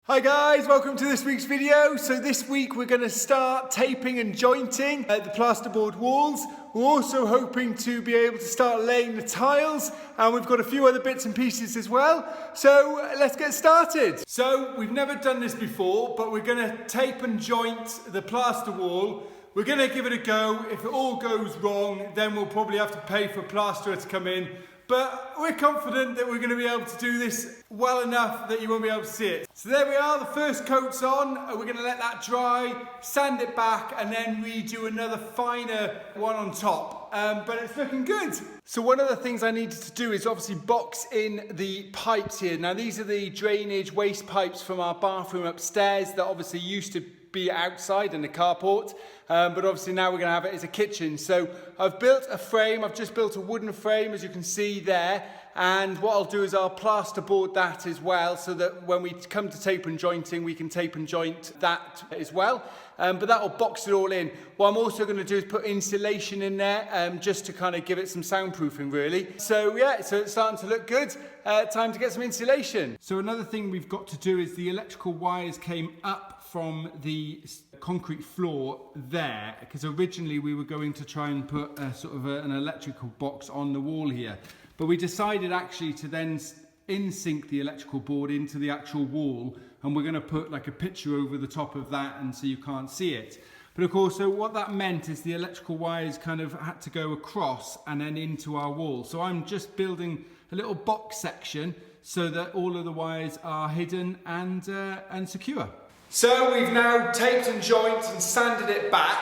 Hi guys, welcome to this week's video. So this week we're going to start taping and jointing the plasterboard walls. We're also hoping to be able to start laying the tiles, and we've got a few other bits and pieces as well. So let's get started. So we've never done this before, but we're going to tape and joint the plaster wall. We're going to give it a go. If it all goes wrong, then we'll probably have to pay for a plasterer to come in. But we're confident that we're going to be able to do this well enough that you won't be able to see it. So there we are, the first coat's on. We're going to let that dry, sand it back, and then redo another finer one on top. But it's looking good. So one of the things I needed to do is obviously box in the pipes here. Now these are the drainage waste pipes from our bathroom upstairs that obviously used to be outside in the carport, but obviously now we're going to have it as a kitchen. So I've built a frame. I've just built a wooden frame, as you can see there, and what I'll do is I'll plasterboard that as well, so that when we come to tape and jointing, we can tape and joint that as well. But that will box it all in. What I'm also going to do is put insulation in there, just to kind of give it some soundproofing really. So yeah, so it's starting to look good. Time to get some insulation. So another thing we've got to do is the electrical wires came up from the concrete floor there, because originally we were going to try and put a sort of an electrical box on the wall here, but we decided actually to then in-sync the electrical board into the actual wall, and we're going to put like a picture over the top of that, and so you can't see it. But of course, so what that meant is the electrical wires kind of had to go across and then into our wall. So I'm just building a little box section so that all of the wires are hidden and secure. So we've now taped and jointed and sanded it back.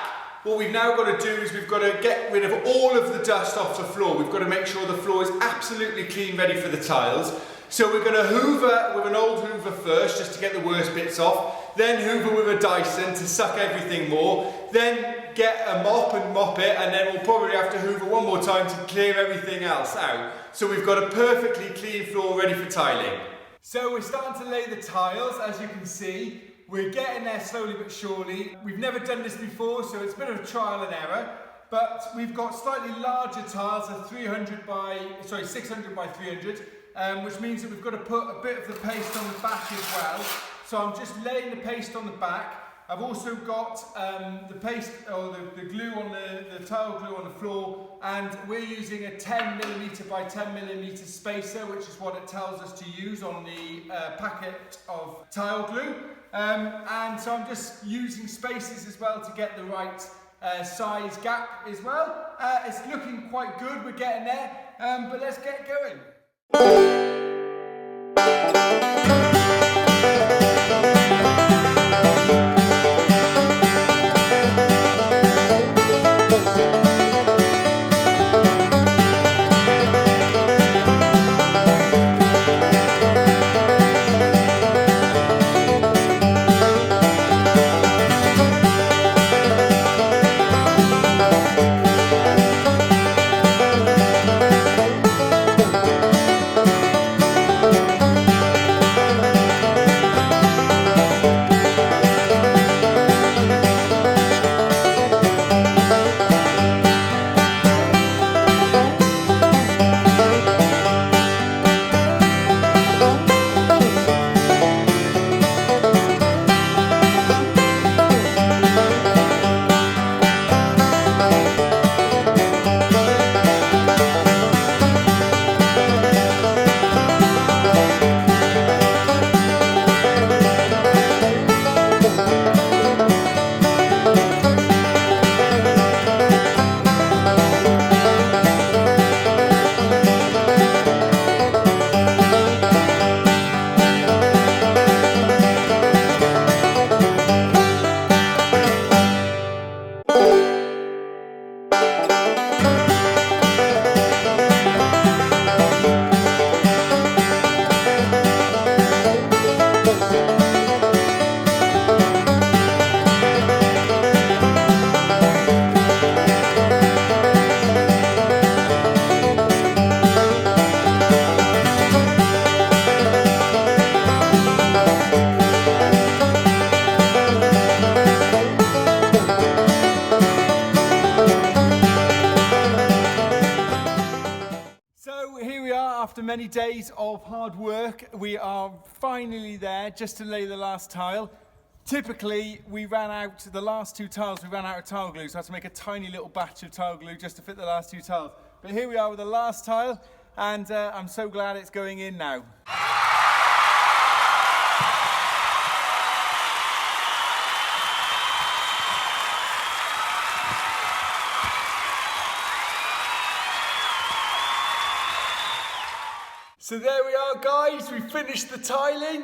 What we've now got to do is we've got to get rid of all of the dust off the floor. We've got to make sure the floor is absolutely clean, ready for the tiles. So we're going to hoover with an old hoover first, just to get the worst bits off. Then hoover with a Dyson to suck everything more. Then get a mop and mop it, and then we'll probably have to hoover one more time to clear everything else out. So we've got a perfectly clean floor ready for tiling. So we're starting to lay the tiles, as you can see. We're getting there slowly but surely. We've never done this before, so it's a bit of a trial and error. But we've got slightly larger tiles of 600 by 300, which means that we've got to put a bit of the paste on the back as well. So I'm just laying the paste on the back. I've also got the paste, or the glue on the tile glue on the floor, and we're using a 10mm by 10mm spacer, which is what it tells us to use on the packet of tile glue. And so I'm just using spacers as well to get the right size gap as well. It's looking quite good, we're getting there, but let's get going. many days of hard work. We are finally there just to lay the last tile. Typically, we ran out, the last 2 tiles, we ran out of tile glue, so I had to make a tiny little batch of tile glue just to fit the last 2 tiles. But here we are with the last tile, and I'm so glad it's going in now. So there we are, guys, we finished the tiling.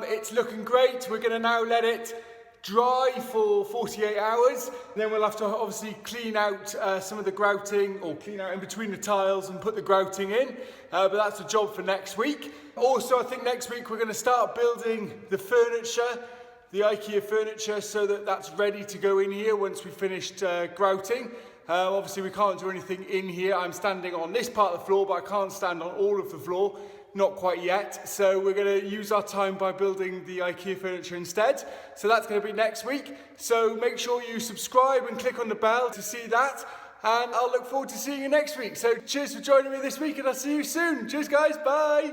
It's looking great. We're gonna now let it dry for 48 hours. And then we'll have to obviously clean out some of the grouting, or clean out in between the tiles and put the grouting in. But that's a job for next week. Also, I think next week we're gonna start building the furniture, the IKEA furniture, so that that's ready to go in here once we've finished grouting. Obviously we can't do anything in here. I'm standing on this part of the floor, but I can't stand on all of the floor, not quite yet. So we're going to use our time by building the IKEA furniture instead. So that's going to be next week. So make sure you subscribe and click on the bell to see that. And I'll look forward to seeing you next week. So cheers for joining me this week, and I'll see you soon. Cheers guys, bye.